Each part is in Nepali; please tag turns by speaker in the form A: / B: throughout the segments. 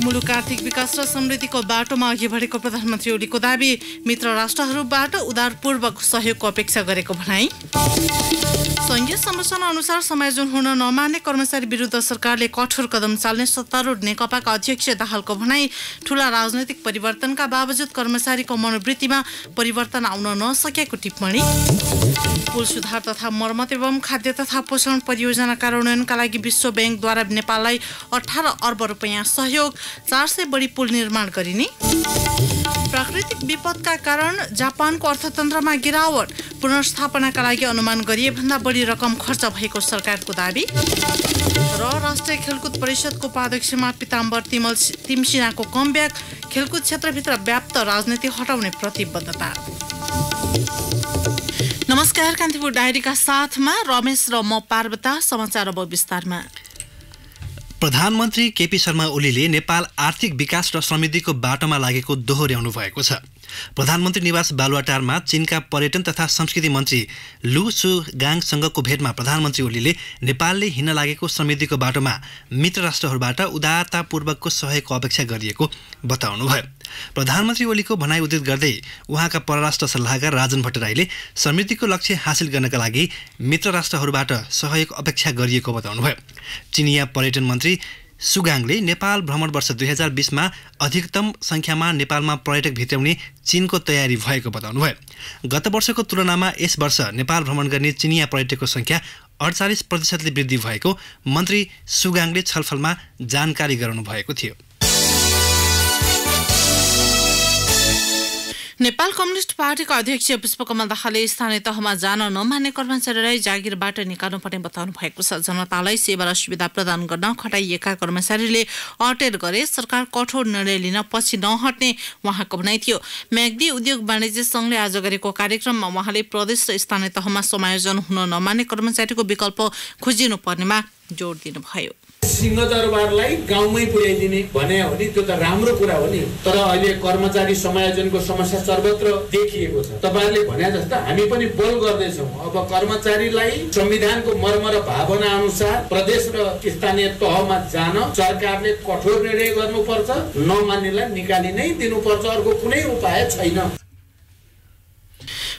A: मुलुक आर्थिक विकास र समृद्धिको बाटोमा अघि बढेको प्रधानमन्त्री ओलीको दाबी। मित्र राष्ट्रहरूबाट उदारपूर्वक सहयोगको अपेक्षा गरेको भनाई। संघीय संरचना अनुसार समायोजन हुन नमान्ने कर्मचारी विरुद्ध सरकारले कठोर कदम चाल्ने सत्तारूढ नेकपाका अध्यक्ष दाहालको भनाई। ठूला राजनैतिक परिवर्तनका बावजुद कर्मचारीको मनोवृत्तिमा परिवर्तन आउन नसकेको टिप्पणी। पुल सुधार तथा मर्मत एवं खाद्य तथा पोषण परियोजना कार्यान्वयनका लागि विश्व बैंकद्वारा नेपाललाई 18 अर्ब रुपैयाँ सहयोग। 400 बढी पुल निर्माण गरिने। प्राकृतिक विपदका कारण जापानको अर्थतन्त्रमा गिरावट। पुनर्स्थापनाका लागि अनुमान गरिए भन्दा बढी रकम खर्च भएको सरकारको दाबी। र राष्ट्रिय खेलकुद परिषदको उपाध्यक्षमा पिताम्बर तिमसिनाको कमब्याक। खेलकुद क्षेत्रभित्र व्याप्त राजनीति हटाउने प्रतिबद्धता। नमस्कार, कान्तिपुर डायरीका साथमा रमेश र म पार्वता। समाचार अब विस्तारमा।
B: प्रधानमन्त्री केपी शर्मा ओलीले नेपाल आर्थिक विकास र समृद्धिको बाटोमा लागेको दोहोर्याउनु भएको छ। प्रधानमन्त्री निवास बालुवाटारमा चीनका पर्यटन तथा संस्कृति मन्त्री लु सुगाङसँगको भेटमा प्रधानमन्त्री ओलीले नेपालले हिँड्न लागेको समृद्धिको बाटोमा मित्र राष्ट्रहरूबाट उदारतापूर्वकको सहयोगको अपेक्षा गरिएको बताउनुभयो। प्रधानमन्त्री ओलीको भनाइ उद्धृत गर्दै उहाँका परराष्ट्र सल्लाहकार राजन भट्टराईले समृद्धिको लक्ष्य हासिल गर्नका लागि मित्र राष्ट्रहरूबाट सहयोग अपेक्षा गरिएको बताउनुभयो। चिनिया पर्यटन मन्त्री सुगाङले नेपाल भ्रमण वर्ष 2020मा अधिकतम संख्यामा नेपालमा पर्यटक भित्राउने चीनको तयारी भएको बताउनुभयो। गत वर्षको तुलनामा यस वर्ष नेपाल भ्रमण गर्ने चिनिया पर्यटकको संख्या 48% वृद्धि भएको मन्त्री सुगाङले छलफलमा जानकारी गराउनु भएको थियो।
A: नेपाल कम्युनिस्ट पार्टीका अध्यक्ष पुष्पकमल दाहालले स्थानीय तहमा जान नमान्ने कर्मचारीलाई जागिरबाट निकाल्नुपर्ने बताउनु भएको छ। जनतालाई सेवा र सुविधा प्रदान गर्न खटाइएका कर्मचारीले अटेर गरे सरकार कठोर निर्णय लिन पछि नहट्ने उहाँको भनाइ थियो। म्याग्दी उद्योग वाणिज्य संघले आज गरेको कार्यक्रममा उहाँले प्रदेश र स्थानीय तहमा समायोजन हुन नमान्ने कर्मचारीको विकल्प खोजिनु पर्नेमा जोड दिनुभयो।
C: सिंहदरबारलाई गाउँमै पुर्याइदिने भने हो नि, त्यो त राम्रो कुरा हो नि। तर अहिले कर्मचारी समायोजनको समस्या सर्वत्र देखिएको छ। तपाईहरुले भने जस्तो हामी पनि बोल गर्दैछौँ। अब कर्मचारीलाई संविधानको मर्म र भावना अनुसार प्रदेश र स्थानीय तहमा जान सरकारले कठोर निर्णय गर्नुपर्छ। नमान्नेलाई निकाली नै दिनुपर्छ। अर्को कुनै उपाय छैन।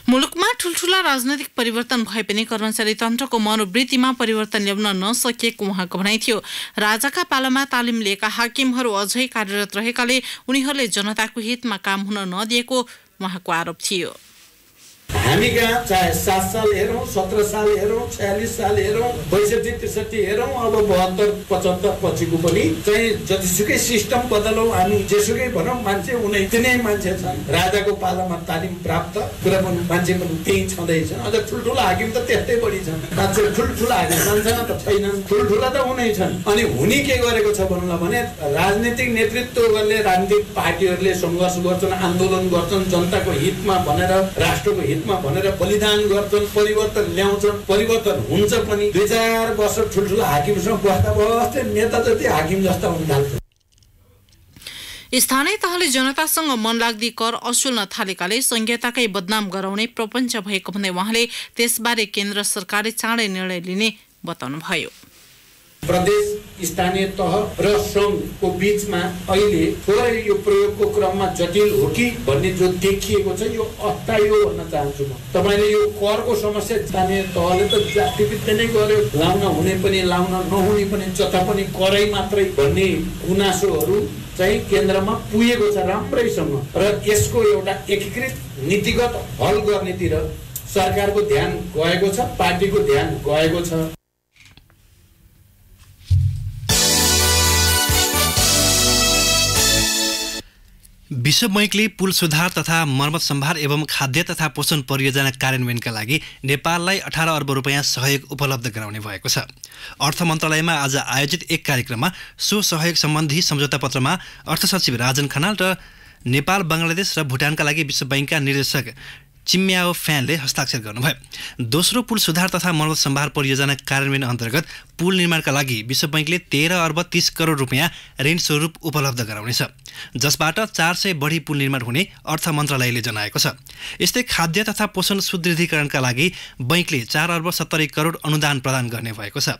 A: मुलुकमा ठूल्ठूला राजनैतिक परिवर्तन भए पनि कर्मचारी तन्त्रको मनोवृत्तिमा परिवर्तन ल्याउन नसकेको उहाँको भनाइ थियो। राजाका पालामा तालिम लिएका हाकिमहरू अझै कार्यरत रहेकाले उनीहरूले जनताको हितमा काम हुन नदिएको उहाँको आरोप थियो।
C: हामी कहाँ चाहे 7 साल हेरौँ, 17 साल हेरौँ, 46 साल हेरौँ, 62-63 हेरौँ, अब 72-75 पछिको पनि चाहिँ जतिसुकै सिस्टम बदलौँ, हामी जेसुकै भनौँ, मान्छे उनै तिनै मान्छे छन्। राजाको पालामा तालिम प्राप्त कुरा पनि मान्छे पनि त्यही छँदैछ। अझ ठुल्ठुला हाकिम त त्यस्तै बढी छन्। मान्छे ठुल्ठुला हाकिम मान्छेमा त छैनन्, ठुल्ठुला त उनै छन्। अनि हुने के गरेको छ भन्नुलाई भने राजनीतिक नेतृत्व गर्ने राजनीतिक पार्टीहरूले सङ्घर्ष गर्छन्, आन्दोलन गर्छन्, जनताको हितमा भनेर, राष्ट्रको हितमा भनेर बलिदान गर्छन्, परिवर्तन ल्याउँछन्, परिवर्तन हुन्छ पनि। 2-4 वर्ष ठुल्ठुला हाकिमसँग बस्दा बस्दै नेता जति हाकिम जस्ता हुन थाल्छ।
A: स्थानीय तहले जनतासँग मनलाग्दी कर असुल्न थालेकाले संघीयताकै बदनाम गराउने प्रपञ्च भएको भन्दै उहाँले त्यसबारे केन्द्र सरकारले चाँडै निर्णय लिने बताउनुभयो।
C: प्रदेश, स्थानीय तह र सङ्घको बीचमा अहिले थोरै यो प्रयोगको क्रममा जटिल हो कि भन्ने जो देखिएको छ यो अस्थायी हो भन्न चाहन्छु म। तपाईले यो करको समस्या स्थानीय तहले त जातिभित्र नै गर्यो, लाउन हुने पनि लाउन नहुने पनि जता पनि करै मात्रै भन्ने गुनासोहरू चाहिँ केन्द्रमा पुगेको छ राम्रैसँग। र यसको एउटा एकीकृत नीतिगत हल गर्नेतिर सरकारको ध्यान गएको छ, पार्टीको ध्यान गएको छ।
B: विश्व बैंकले पुल सुधार तथा मर्मत सम्भार एवं खाद्य तथा पोषण परियोजना कार्यान्वयनका लागि नेपाललाई 18 अर्ब रुपैयाँ सहयोग उपलब्ध गराउने भएको छ। अर्थ मन्त्रालयमा आज आयोजित एक कार्यक्रममा सो सहयोग सम्बन्धी सम्झौता पत्रमा अर्थ सचिव राजन खनाल र नेपाल, बङ्गलादेश र भुटानका लागि विश्व बैंकका निर्देशक चिम्याओ फ्यानले हस्ताक्षर गर्नुभयो। दोस्रो पुल सुधार तथा मर्मत सम्भार परियोजना कार्यान्वयन अन्तर्गत पुल निर्माणका लागि विश्व बैंकले 13 अर्ब 30 करोड रुपैयाँ ऋण स्वरूप उपलब्ध गराउनेछ, जसबाट 400 बढी पुल निर्माण हुने अर्थ मन्त्रालयले जनाएको छ। यस्तै खाद्य तथा पोषण सुदृढीकरणका लागि बैंकले 4 अर्ब 70 करोड अनुदान प्रदान गर्ने भएको छ।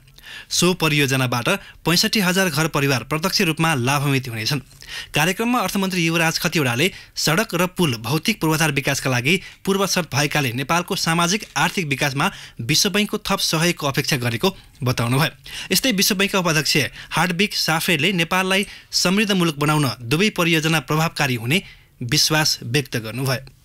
B: सो परियोजनाबाट 65,000 घर परिवार प्रत्यक्ष रूपमा लाभान्वित हुनेछन्। कार्यक्रममा अर्थमन्त्री युवराज खतिवड़ाले सडक र पुल भौतिक पूर्वाधार विकासका लागि पूर्व शर्त भएकाले नेपालको सामाजिक आर्थिक विकासमा विश्व बैंकको थप सहयोगको अपेक्षा गरेको बताउनुभयो। यस्तै विश्व बैंकका उपाध्यक्ष हार्डविक साफेले नेपाललाई समृद्ध मुलुक बनाउन दुवै परियोजना प्रभावकारी हुने विश्वास व्यक्त गर्नुभयो।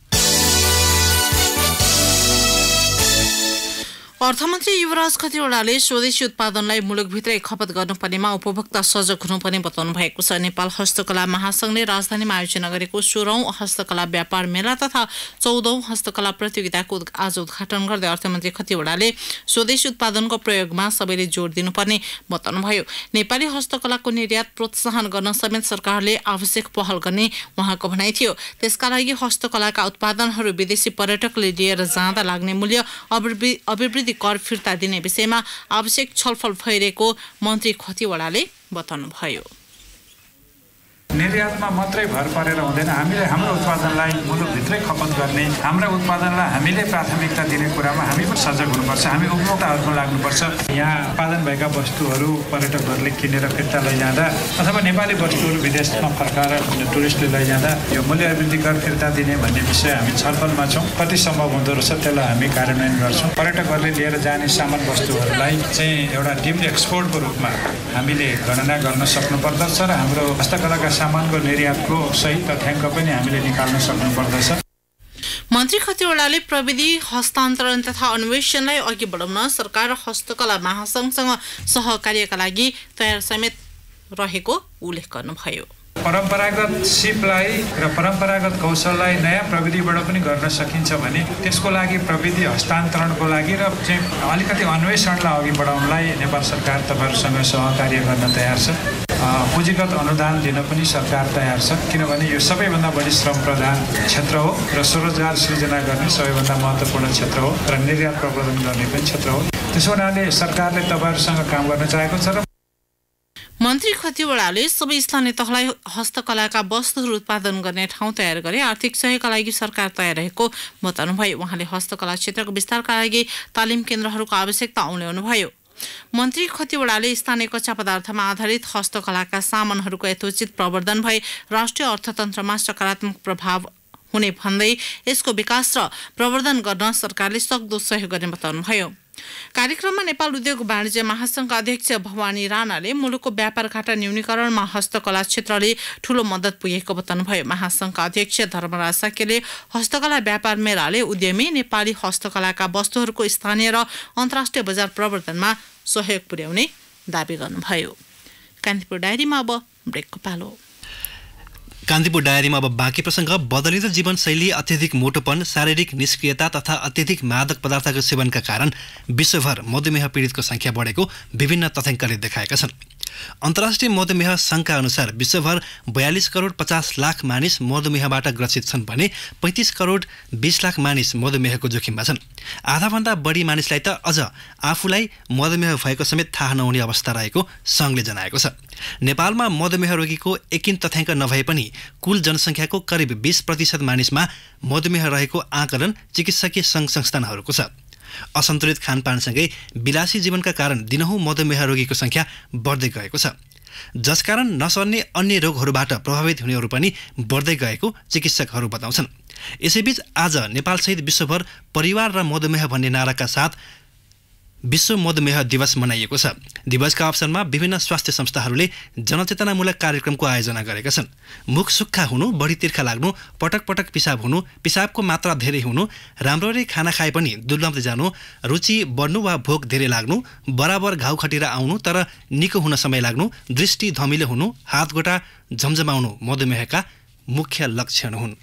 A: अर्थमन्त्री युवराज खतिवड़ाले स्वदेशी उत्पादनलाई मुलुकभित्रै खपत गर्नुपर्नेमा उपभोक्ता सजग हुनुपर्ने बताउनु भएको छ। नेपाल हस्तकला महासंघले राजधानीमा आयोजना गरेको 16औं हस्तकला व्यापार मेला तथा 14औं हस्तकला प्रतियोगिताको आज उद्घाटन गर्दै अर्थमन्त्री खतिवड़ाले स्वदेशी उत्पादनको प्रयोगमा सबैले जोड दिनुपर्ने बताउनुभयो। नेपाली हस्तकलाको निर्यात प्रोत्साहन गर्न समेत सरकारले आवश्यक पहल गर्ने उहाँको भनाइ थियो। त्यसका लागि हस्तकलाका उत्पादनहरू विदेशी पर्यटकले लिएर जाँदा लाग्ने मूल्य अभिवृद्धि कर फिर्ता दिने विषयमा आवश्यक छलफल भइरहेको मन्त्री खतिवड़ाले बताउनुभयो।
D: निर्यातमा मात्रै भर परेर हुँदैन। हामीले हाम्रो उत्पादनलाई मुलुकभित्रै खपत गर्ने, हाम्रा उत्पादनलाई हामीले प्राथमिकता दिने कुरामा हामी पनि सजग हुनुपर्छ। हामी उपभोक्ताहरूमा लाग्नुपर्छ। यहाँ उत्पादन भएका वस्तुहरू पर्यटकहरूले किनेर फिर्ता लैजाँदा अथवा नेपाली वस्तुहरू विदेशमा फर्काएर टुरिस्टले लैजाँदा यो मूल्य अभिवृद्धि कर फिर्ता दिने भन्ने विषय हामी छलफलमा छौँ। कति सम्भव हुँदो रहेछ त्यसलाई हामी कार्यान्वयन गर्छौँ। पर्यटकहरूले लिएर जाने सामान वस्तुहरूलाई चाहिँ एउटा डिम्ड एक्सपोर्टको रूपमा हामीले गणना गर्न सक्नुपर्दछ र हाम्रो हस्तकलाका सामानको निर्यातको सही तथ्याङ्क पनि हामीले निकाल्न सक्नुपर्दछ।
A: मन्त्री खतिवड़ाले प्रविधि हस्तान्तरण तथा अन्वेषणलाई अघि बढाउन सरकार र हस्तकला महासंघसँग सहकार्यका लागि तयार समेत रहेको उल्लेख गर्नुभयो।
D: परम्परागत सिपलाई र परम्परागत कौशललाई नयाँ प्रविधिबाट पनि गर्न सकिन्छ भने त्यसको लागि प्रविधि हस्तान्तरणको लागि र चाहिँ अलिकति अन्वेषणलाई अघि बढाउनलाई नेपाल सरकार तपाईँहरूसँग सहकार्य गर्न तयार छ। पुँजीगत अनुदान दिन पनि सरकार तयार छ, किनभने यो सबैभन्दा बढी श्रम प्रधान क्षेत्र हो र स्वरोजगार सृजना गर्ने सबैभन्दा महत्त्वपूर्ण क्षेत्र हो र निर्यात प्रवर्धन गर्ने पनि क्षेत्र हो। त्यसो हुनाले सरकारले तपाईँहरूसँग काम गर्न चाहेको छ र
A: मन्त्री खतिवड़ाले सबै स्थानीय तहलाई हस्तकलाका वस्तुहरू उत्पादन गर्ने ठाउँ तयार गरे आर्थिक सहयोगका लागि सरकार तयार रहेको बताउनुभयो। उहाँले हस्तकला क्षेत्रको विस्तारका लागि तालिम केन्द्रहरूको आवश्यकता उल्लेख्नुभयो। मन्त्री खतिवड़ाले स्थानीय कच्चा पदार्थमा आधारित हस्तकलाका सामानहरूको यथोचित प्रवर्धन भए राष्ट्रिय अर्थतन्त्रमा सकारात्मक प्रभाव हुने भन्दै यसको विकास र प्रवर्धन गर्न सरकारले सक्दो सहयोग गर्ने बताउनुभयो। कार्यक्रममा नेपाल उद्योग वाणिज्य महासंघका अध्यक्ष भवानी राणाले मुलुकको व्यापार घाटा न्यूनीकरणमा हस्तकला क्षेत्रले ठूलो मद्दत पुगेको बताउनुभयो। महासंघका अध्यक्ष धर्मराज साक्यले हस्तकला व्यापार मेलाले उद्यमी नेपाली हस्तकलाका वस्तुहरूको स्थानीय र अन्तर्राष्ट्रिय बजार प्रवर्धनमा सहयोग पुर्याउने दावी गर्नुभयो। कान्तिपुर डायरीमा अब ब्रेकको पालो।
B: कान्तिपुर डायरीमा अब बाँकी प्रसङ्ग। बदलिँदो जीवनशैली, अत्यधिक मोटोपन, शारीरिक निष्क्रियता तथा अत्यधिक मादक पदार्थको सेवनका कारण विश्वभर मधुमेह पीडितको संख्या बढेको विभिन्न तथ्याङ्कले देखाएका छन्। अन्तर्राष्ट्रिय मधुमेह संघका अनुसार विश्वभर 42 करोड 50 लाख मानिस मधुमेहबाट ग्रसित छन् भने 35 करोड 20 लाख मानिस मधुमेहको जोखिममा छन्। आधाभन्दा बढी मानिसलाई त अझ आफूलाई मधुमेह भएको समेत थाहा नहुने अवस्था रहेको संघले जनाएको छ। नेपालमा मधुमेह रोगीको एकिन तथ्याङ्क नभए पनि कुल जनसङ्ख्याको करिब 20% मानिसमा मधुमेह रहेको आकलन चिकित्सकीय सङ्घ संस्थानहरूको छ। असन्तुलित खानपानसँगै विलासी जीवनका कारण दिनहुँ मधुमेह रोगीको सङ्ख्या बढ्दै गएको छ, जसकारण नसर्ने अन्य रोगहरूबाट प्रभावित हुनेहरू पनि बढ्दै गएको चिकित्सकहरू बताउँछन्। यसैबीच आज नेपालसहित विश्वभर परिवार र मधुमेह भन्ने नाराका साथ विश्व मधुमेह दिवस मनाइएको छ। दिवसका अवसरमा विभिन्न स्वास्थ्य संस्थाहरूले जनचेतनामूलक कार्यक्रमको आयोजना गरेका छन्। मुख सुक्खा हुनु, बढी तिर्खा लाग्नु, पटक पटक पिसाब हुनु, पिसाबको मात्रा धेरै हुनु, राम्ररी खाना खाए पनि दुर्लभ्दै जानु, रुचि बढ्नु वा भोक धेरै लाग्नु, बराबर घाउ खटिरा आउनु तर निको हुन समय लाग्नु, दृष्टि धमिलो हुनु, हातगोटा झमझमाउनु मधुमेहका मुख्य लक्षण हुन्।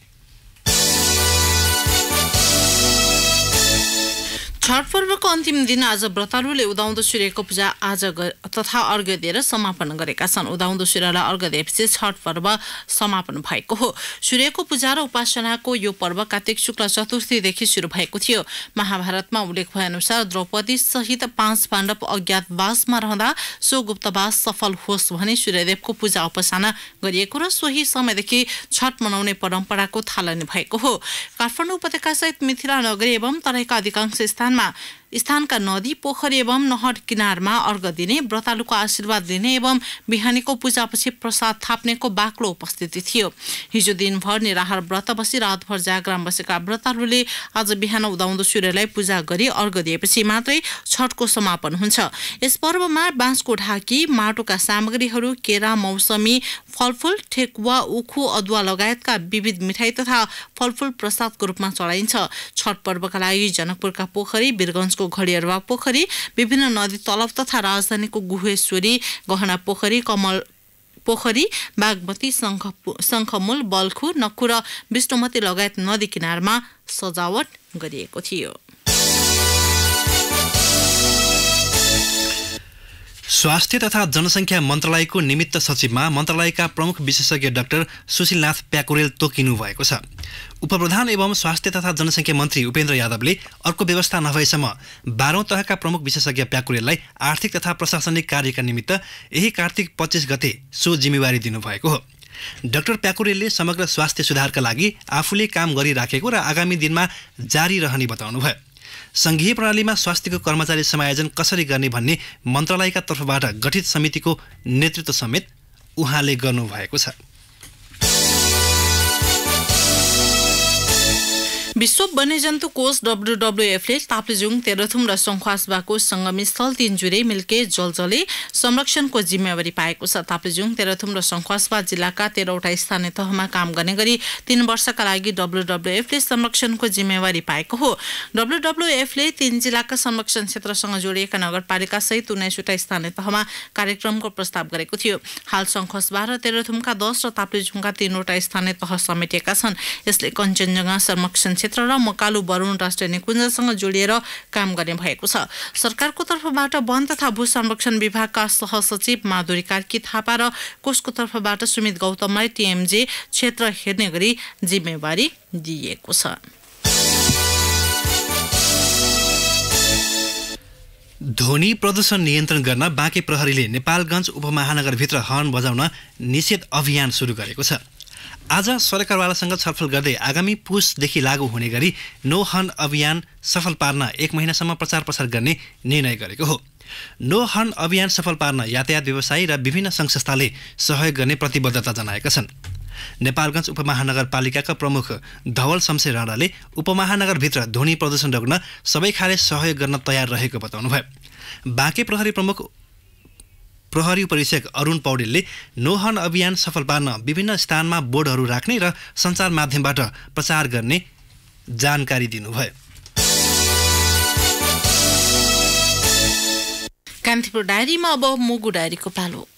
A: छठ पर्वको अन्तिम दिन आज व्रतालुले उदाउँदो सूर्यको पूजा आज तथा अर्घ्य दिएर समापन गरेका छन्। उदाउँदो सूर्यलाई अर्घ्य दिएपछि छठ पर्व समापन भएको हो। सूर्यको पूजा र उपासनाको यो पर्व कार्तिक शुक्ल चतुर्थीदेखि सुरु भएको थियो। महाभारतमा उल्लेख भए अनुसार द्रौपदी सहित 5 पाण्डव अज्ञातवासमा रहँदा सो गुप्तवास सफल होस् भने सूर्यदेवको पूजा उपासना गरिएको र सोही समयदेखि छठ मनाउने परम्पराको थालनी भएको हो। काठमाडौँ उपत्यकासहित मिथिला नगरी एवं तराईका अधिकांश स्थानमा स्थानका नदी, पोखरी एवं नहर किनारमा अर्घ दिने, व्रतालुको आशीर्वाद लिने एवं बिहानीको पूजापछि प्रसाद थाप्नेको बाक्लो उपस्थिति थियो। हिजो दिनभर निराहार व्रत बसी रातभर जागराम बसेका व्रतालुले आज बिहान उदाउँदो सूर्यलाई पूजा गरी अर्घ दिएपछि मात्रै छठको समापन हुन्छ। यस पर्वमा बाँसको ढाकी, माटोका सामग्रीहरू, केरा, मौसमी फलफूल, ठेकुवा, उखु, अदुवा लगायतका विविध मिठाई तथा फलफूल प्रसादको रूपमा चढाइन्छ। छठ पर्वका लागि जनकपुरका पोखरी, वीरगञ्जको घडियरवा पोखरी, विभिन्न नदी तलब तथा राजधानीको गुहेश्वरी, गहना पोखरी, कमल पोखरी, बागमती, शङ्खमूल, बल्खु, नक्खु र विष्णुमती लगायत नदी किनारमा सजावट गरिएको थियो।
B: स्वास्थ्य तथा जनसङ्ख्या मन्त्रालयको निमित्त सचिवमा मन्त्रालयका प्रमुख विशेषज्ञ डाक्टर सुशीलनाथ प्याकुरेल तोकिनु भएको छ। उपप्रधान एवं स्वास्थ्य तथा जनसङ्ख्या मन्त्री उपेन्द्र यादवले अर्को व्यवस्था नभएसम्म 12औं तहका प्रमुख विशेषज्ञ प्याकुरेललाई आर्थिक तथा प्रशासनिक कार्यका निमित्त यही कार्तिक 25 गते सो जिम्मेवारी दिनुभएको हो। डाक्टर प्याकुरेलले समग्र स्वास्थ्य सुधारका लागि आफूले काम गरिराखेको र आगामी दिनमा जारी रहने बताउनुभयो। संघीय प्रणालीमा स्वास्थ्यको कर्मचारी समायोजन कसरी गर्ने भन्ने मन्त्रालयका तर्फबाट गठित समितिको नेतृत्व समेत उहाँले गर्नुभएको छ।
A: विश्व वन्यजन्तु कोष WWFले ताप्लेजुङ, तेह्रथुम र सङ्खुवासबाको सङ्गमी स्थल तिनजुरे, मिल्के, जलजले संरक्षणको जिम्मेवारी पाएको छ। ताप्लेजुङ, तेह्रथुम र सङ्खुवासबा जिल्लाका 13वटा स्थानीय तहमा काम गर्ने गरी 3 वर्षका लागि WWFले संरक्षणको जिम्मेवारी पाएको हो। WWFले 3 जिल्लाका संरक्षण क्षेत्रसँग जोडिएका नगरपालिका सहित 19वटा स्थानीय तहमा कार्यक्रमको प्रस्ताव गरेको थियो। हाल सङ्खुवासबा र तेह्रथुमका 10 र ताप्लेजुङका 3वटा स्थानीय तह समेटिएका छन्। यसले कञ्चनजङ्घा संरक्षण क्षेत्र र मकालु बरुण राष्ट्रिय निकुञ्जसँग जोडिएर काम गर्ने भएको छ। सरकारको तर्फबाट वन तथा भू संरक्षण विभागका सहसचिव माधुरी कार्की थापा र कोषको तर्फबाट सुमित गौतमलाई TMJ क्षेत्र हेर्ने गरी जिम्मेवारी दिएको छ।
B: ध्वनि प्रदूषण नियन्त्रण गर्न बाँके प्रहरीले नेपालगञ्ज उपमहानगरभित्र हर्न बजाउन निषेध अभियान सुरु गरेको छ। आज सरकारवालासँग छलफल गर्दै आगामी पुसदेखि लागू हुने गरी नो हर्न अभियान सफल पार्न 1 महिनासम्म प्रचार प्रसार गर्ने निर्णय गरेको हो। नो हर्न अभियान सफल पार्न यातायात व्यवसायी र विभिन्न सङ्घ-संस्थाले सहयोग गर्ने प्रतिबद्धता जनाएका छन्। नेपालगञ्ज उपमहानगरपालिकाका प्रमुख धवल शमशेर राणाले उपमहानगरभित्र ध्वनि प्रदूषण रोक्न सबै खाले सहयोग गर्न तयार रहेको बताउनुभयो। बाँके प्रहरी उपरीक्षक अरुण पौडेलले नो हर्न अभियान सफल पार्न विभिन्न स्थानमा बोर्डहरू राख्ने र सञ्चार माध्यमबाट प्रचार गर्ने जानकारी दिनुभयो।
A: कान्तिपुर डायरीमा अब मुगु डायरीको पालो।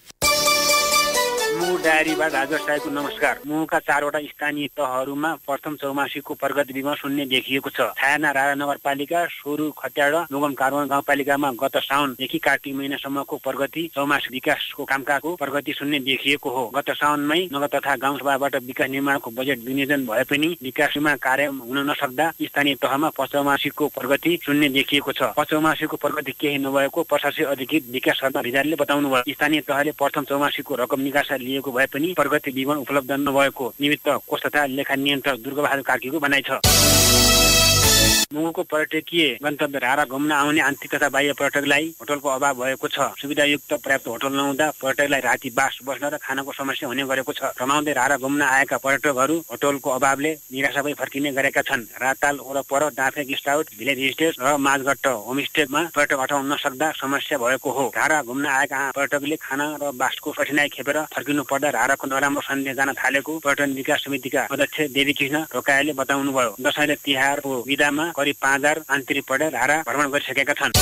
E: मुगु डायरीबाट राजा साहेबको नमस्कार। मुगुका 4वटा स्थानीय तहहरूमा प्रथम चौमासीको प्रगति विमा शून्य देखिएको छ। छायाना रारा नगरपालिका, सोरु, खट्याड, मुगम कारवान गाउँपालिकामा गत साउनदेखि कार्तिक महिनासम्मको प्रगति चौमासी विकासको कामकाजको प्रगति शून्य देखिएको हो। गत साउनमै नगर तथा गाउँसभाबाट विकास निर्माणको बजेट विनियोजन भए पनि विकास निर्माण कार्य हुन नसक्दा स्थानीय तहमा पचौमासीको प्रगति शून्य देखिएको छ। पचौमासीको प्रगति केही नभएको प्रशासकीय अधिकृत विकास शर्मा रिजालले बताउनुभयो। स्थानीय तहले प्रथम चौमासीको रकम निकास लिएको भए पनि प्रगति विवरण उपलब्ध नभएको निमित्त कोष तथा लेखा नियन्त्रक दुर्गाबहादुर कार्कीको भनाइ छ। मुगुको पर्यटकीय गन्तव्य रारा घुम्न आउने आन्तरिक तथा बाह्य पर्यटकलाई होटलको अभाव भएको छ। सुविधायुक्त पर्याप्त होटल नहुँदा पर्यटकलाई राति बास बस्न र खानाको समस्या हुने गरेको छ। रमाउँदै रारा घुम्न आएका पर्यटकहरू होटलको अभावले निराशा भई फर्किने गरेका छन्। राताल वरपर डाँफे गेस्ट हाउस, भिलेज स्टेज र माझघट्ट होमस्टेमा पर्यटक अटाउन नसक्दा समस्या भएको हो। रारा घुम्न आएका पर्यटकले खाना र बासको कठिनाई खेपेर फर्किनु पर्दा राराको नराम्रो सन्देश जान थालेको पर्यटन विकास समितिका अध्यक्ष देवी कृष्ण रोकायाले बताउनुभयो। दशैं र तिहारको विदामा करिब 5000 आन्तरिक पर्यटक रारा भ्रमण गरिसकेका छन्।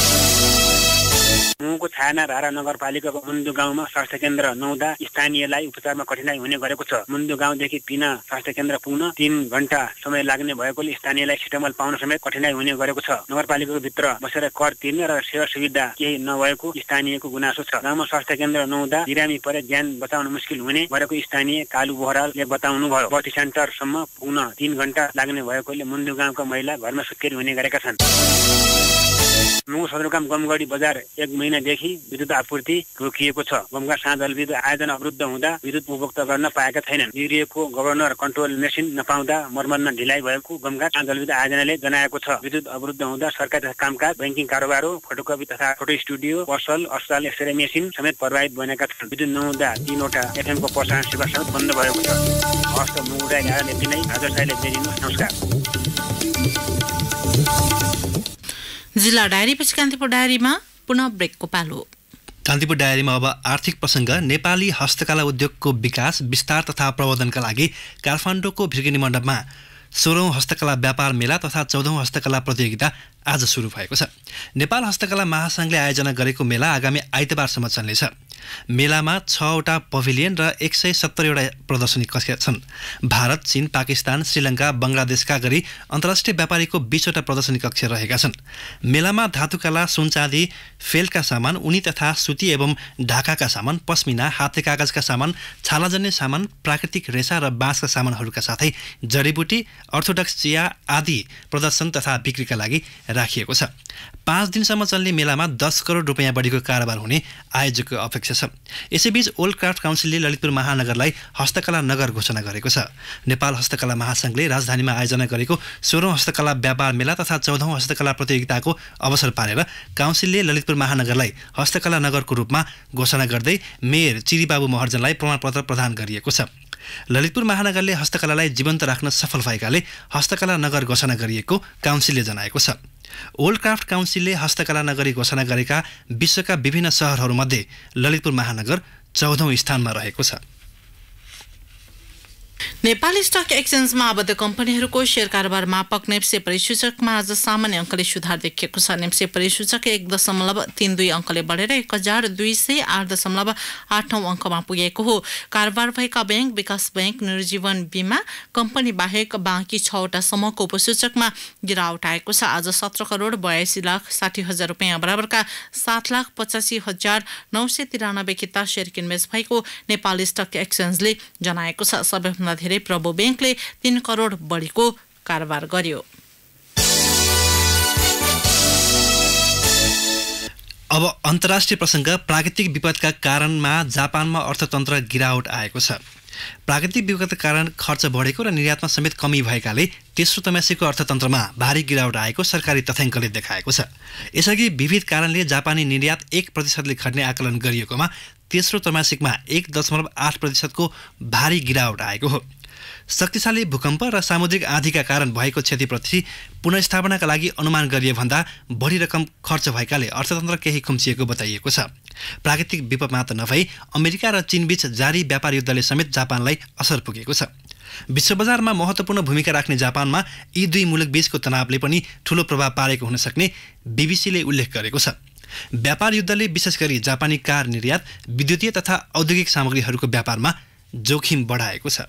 E: मुगुको छायाना रारा नगरपालिकाको मुन्दु गाउँमा स्वास्थ्य केन्द्र नहुँदा स्थानीयलाई उपचारमा कठिनाई हुने गरेको छ। मुन्दु गाउँदेखि पिना स्वास्थ्य केन्द्र पुग्न 3 घण्टा समय लाग्ने भएकोले स्थानीयलाई सिटमल पाउन समेत कठिनाई हुने गरेको छ। नगरपालिकाको भित्र बसेर कर तिर्ने र सेवा सुविधा केही नभएको स्थानीयको गुनासो छ। गाउँमा स्वास्थ्य केन्द्र नहुँदा बिरामी परे ज्यान बचाउन मुस्किल हुने गरेको स्थानीय कालु बोहरालले बताउनुभयो। बस्ती सेन्टरसम्म पुग्न 3 घण्टा लाग्ने भएकोले मुन्दु गाउँका महिला घरमा सुत्केरी हुने गरेका छन्। मुगु सदरमुकाम गमगढी बजार 1 महिनादेखि विद्युत आपूर्ति रोकिएको छ। गमका साझा जलविद्युत आयोजना अवरुद्ध हुँदा विद्युत उपभोक्ता गर्न पाएका छैनन्। निरिएको गभर्नर कन्ट्रोल मेसिन नपाउँदा मर्मतमा ढिलाइ भएको गमका साझा जलविद्युत आयोजनाले जनाएको छ। विद्युत अवरुद्ध हुँदा सरकारी कामकाज, बैंकिङ कारोबार, फोटोकपी तथा फोटो स्टुडियो, पसल, अस्पताल, एक्सरे मेसिन समेत प्रभावित बनेका छन्। विद्युत नहुँदा 3वटा एफएमको प्रसारण सेवा समेत बन्द भएको छ। हस्त मुगुडा यति नै आज साइले बेरिनु। नमस्कार।
A: जिल्ला डायरीपछि कान्तिपुर डायरीमा पुनः ब्रेकको पालो।
B: कान्तिपुर डायरीमा अब आर्थिक प्रसङ्ग। नेपाली हस्तकला उद्योगको विकास, विस्तार तथा प्रवर्धनका लागि काठमाडौँको भिर्गिनी मण्डपमा 16औं हस्तकला व्यापार मेला तथा 14औं हस्तकला प्रतियोगिता आज सुरु भएको छ। नेपाल हस्तकला महासङ्घले आयोजना गरेको मेला आगामी आइतबारसम्म चल्नेछ। मेलामा 6वटा पभिलियन र 170वटा प्रदर्शनी कक्ष छन्। भारत, चीन, पाकिस्तान, श्रीलङ्का, बङ्गलादेशका गरी अन्तर्राष्ट्रिय व्यापारीको 20वटा प्रदर्शनी कक्ष रहेका छन्। मेलामा धातुकला, सुनचाँदी, फेलका सामान, उनी तथा सुती एवं ढाकाका सामान, पस्मिना, हाते कागजका सामान, छालाजन्य सामान, प्राकृतिक रेसा र बाँसका सामानहरूका साथै जडीबुटी, अर्थोडक्स चिया आदि प्रदर्शन तथा बिक्रीका लागि राखिएको छ। 5 दिनसम्म चल्ने मेलामा 10 करोड रुपियाँ बढीको कारोबार हुने आयोजकको अपेक्षा छ। यसैबीच ओल्ड क्राफ्ट काउन्सिलले ललितपुर महानगरलाई हस्तकला नगर घोषणा गरेको छ। नेपाल हस्तकला महासङ्घले राजधानीमा आयोजना गरेको 16औं हस्तकला व्यापार मेला तथा 14औं हस्तकला प्रतियोगिताको अवसर पारेर काउन्सिलले ललितपुर महानगरलाई हस्तकला नगरको रूपमा घोषणा गर्दै मेयर चिरीबाबु महर्जनलाई प्रमाणपत्र प्रदान गरिएको छ। ललितपुर महानगरले हस्तकलालाई जीवन्त राख्न सफल भएकाले हस्तकला नगर घोषणा गरिएको काउन्सिलले जनाएको छ। ओल्ड क्राफ्ट काउन्सिलले हस्तकला नगरी घोषणा गरेका विश्वका विभिन्न सहरहरूमध्ये ललितपुर महानगर 14औं स्थानमा रहेको छ।
A: नेपाली स्टक एक्सचेन्जमा आबद्ध कम्पनीहरूको शेयर कारोबार मापक नेप्से परिसूचकमा आज सामान्य अङ्कले सुधार देखिएको छ। नेप्से परिसूचक 1.32 अङ्कले बढेर 1208.89 अङ्कमा पुगेको हो। कारोबार भएका बैंक, विकास बैंक, निर्जीवन बीमा कम्पनी बाहेक बाँकी 6वटा समूहको उपसूचकमा गिरावट आएको छ। आज 17,82,60,000 रुपियाँ बराबरका 7,85,993 किता शेयर किनबेच भएको नेपाली स्टक एक्सचेन्जले जनाएको छ। सबैभन्दा धेरै प्रभु बैंकले 3 करोड बढीको कारोबार गर्यो।
B: अब अन्तर्राष्ट्रिय प्रसङ्ग। प्राकृतिक विपदका कारणमा जापानमा अर्थतन्त्र गिरावट आएको छ। प्राकृतिक विपदका कारण खर्च बढेको र निर्यातमा समेत कमी भएकाले तेस्रो त्रैमासिकको अर्थतन्त्रमा भारी गिरावट आएको सरकारी तथ्याङ्कले देखाएको छ। यसअघि विविध कारणले जापानी निर्यात 1% घट्ने आकलन गरिएकोमा तेस्रो त्रैमासिकमा 1.8% भारी गिरावट आएको हो। शक्तिशाली भूकम्प र सामुद्रिक आँधीका कारण भएको क्षतिप्रति पुनर्स्थापनाका लागि अनुमान गरिए भन्दा बढी रकम खर्च भएकाले अर्थतन्त्र केही खुम्चिएको बताइएको छ। प्राकृतिक विपद मात्र नभई अमेरिका र चीनबीच जारी व्यापार युद्धले समेत जापानलाई असर पुगेको छ। विश्व बजारमा महत्त्वपूर्ण भूमिका राख्ने जापानमा यी दुई मुलुकबीचको तनावले पनि ठूलो प्रभाव पारेको हुन सक्ने बीबीसीले उल्लेख गरेको छ। व्यापार युद्धले विशेष गरी जापानी कार निर्यात, विद्युतीय तथा औद्योगिक सामग्रीहरूको व्यापारमा जोखिम बढाएको छ।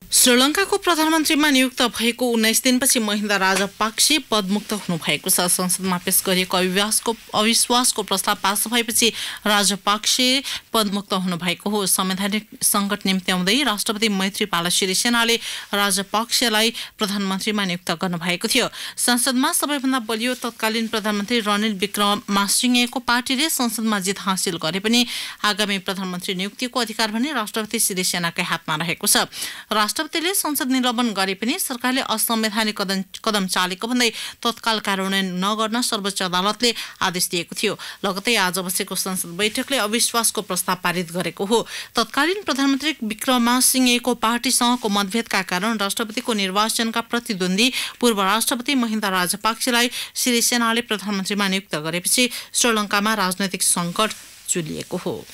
A: श्रीलङ्काको प्रधानमन्त्रीमा नियुक्त भएको 19 दिनपछि महिन्दा राजपाक्से पदमुक्त हुनुभएको छ। संसदमा पेश गरिएको अविश्वासको प्रस्ताव पास भएपछि राजपाक्से पदमुक्त हुनुभएको हो। संवैधानिक सङ्कट निम्त्याउँदै राष्ट्रपति मैत्रीपाल सिरिसेनाले राजपाक्सेलाई प्रधानमन्त्रीमा नियुक्त गर्नुभएको थियो। संसदमा सबैभन्दा बलियो तत्कालीन प्रधानमन्त्री रनिल विक्रमसिंघेको पार्टीले संसदमा जित हासिल गरे पनि आगामी प्रधानमन्त्री नियुक्तिको अधिकार भने राष्ट्रपति सिरिसेनाकै हातमा रहेको छ। राष्ट्रपतिले संसद निलम्बन गरे पनि सरकारले असंवैधानिक कदम चालेको भन्दै तत्काल कार्यान्वयन नगर्न सर्वोच्च अदालतले आदेश दिएको थियो। लगतै आज बसेको संसद बैठकले अविश्वासको प्रस्ताव पारित गरेको हो। तत्कालीन प्रधानमन्त्री विक्रमसिंघेको पार्टीसँगको मतभेदका कारण राष्ट्रपतिको निर्वाचनका प्रतिद्वन्दी पूर्व राष्ट्रपति महिन्दा राजपाक्सेलाई सिरिसेनाले प्रधानमन्त्रीमा नियुक्त गरेपछि श्रीलङ्कामा राजनैतिक सङ्कट चुलिएको हो।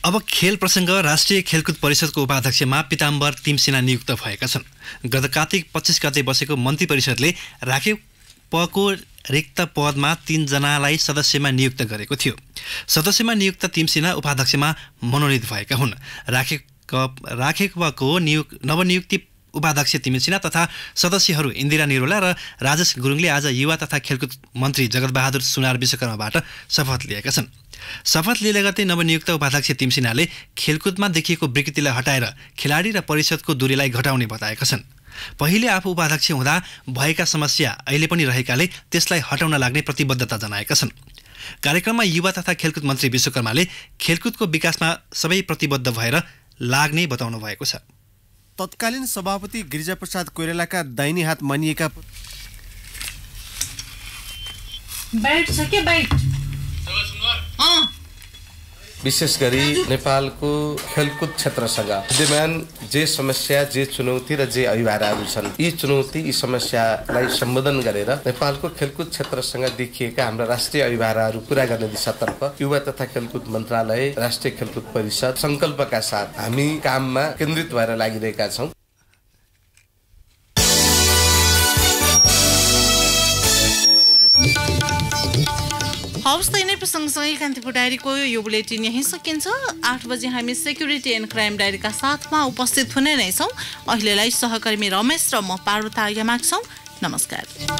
B: अब खेल प्रसङ्ग। राष्ट्रिय खेलकुद परिषदको उपाध्यक्षमा पीताम्बर तिमसिना नियुक्त भएका छन्। गत कार्तिक 25 गते बसेको मन्त्री परिषदले राखेपको रिक्त पदमा 3 जनालाई सदस्यमा नियुक्त गरेको थियो। सदस्यमा नियुक्त तिमसिना उपाध्यक्षमा मनोनित भएका हुन्। राखेपको नवनियुक्ति उपाध्यक्ष तिमसिना तथा सदस्यहरू इन्दिरा निरोला र राजेश गुरुङले आज युवा तथा खेलकुद मन्त्री जगतबहादुर सुनार विश्वकर्माबाट शपथ लिएका छन्। शपथ लिँदै गर्दै नवनियुक्त उपाध्यक्ष तिमसिनाले खेलकुदमा देखिएको विकृतिलाई हटाएर खेलाडी र परिषदको दूरीलाई घटाउने बताएका छन्। पहिले आफू उपाध्यक्ष हुँदा भएका समस्या अहिले पनि रहेकाले त्यसलाई हटाउन लाग्ने प्रतिबद्धता जनाएका छन्। कार्यक्रममा युवा तथा खेलकुद मन्त्री विश्वकर्माले खेलकुदको विकासमा सबै प्रतिबद्ध भएर लाग्ने बताउनु भएको छ।
F: तत्कालीन सभापति गिरिजाप्रसाद कोइरालाका दाहिने हात मानिएका
G: विशेष गरी नेपालको खेलकुद क्षेत्रसँग विद्यमान जे समस्या, जे चुनौती र जे अभिभावनाहरू छन्, यी चुनौती, यी समस्यालाई सम्बोधन गरेर नेपालको खेलकुद क्षेत्रसँग देखिएका हाम्रा राष्ट्रिय अभिभावनाहरू पूरा गर्ने दिशातर्फ युवा तथा खेलकुद मन्त्रालय, राष्ट्रिय खेलकुद परिषद संकल्पका साथ हामी काममा केन्द्रित भएर लागिरहेका छौँ।
A: हवस् त यिनै प्रसङ्गसँगै कान्तिपुर डायरीको यो बुलेटिन यहीँ सकिन्छ। 8 बजे हामी सेक्युरिटी एन्ड क्राइम डायरीका साथमा उपस्थित हुने नै छौँ। अहिलेलाई सहकर्मी रमेश र म पार्वता आर्य माग्छौँ। नमस्कार।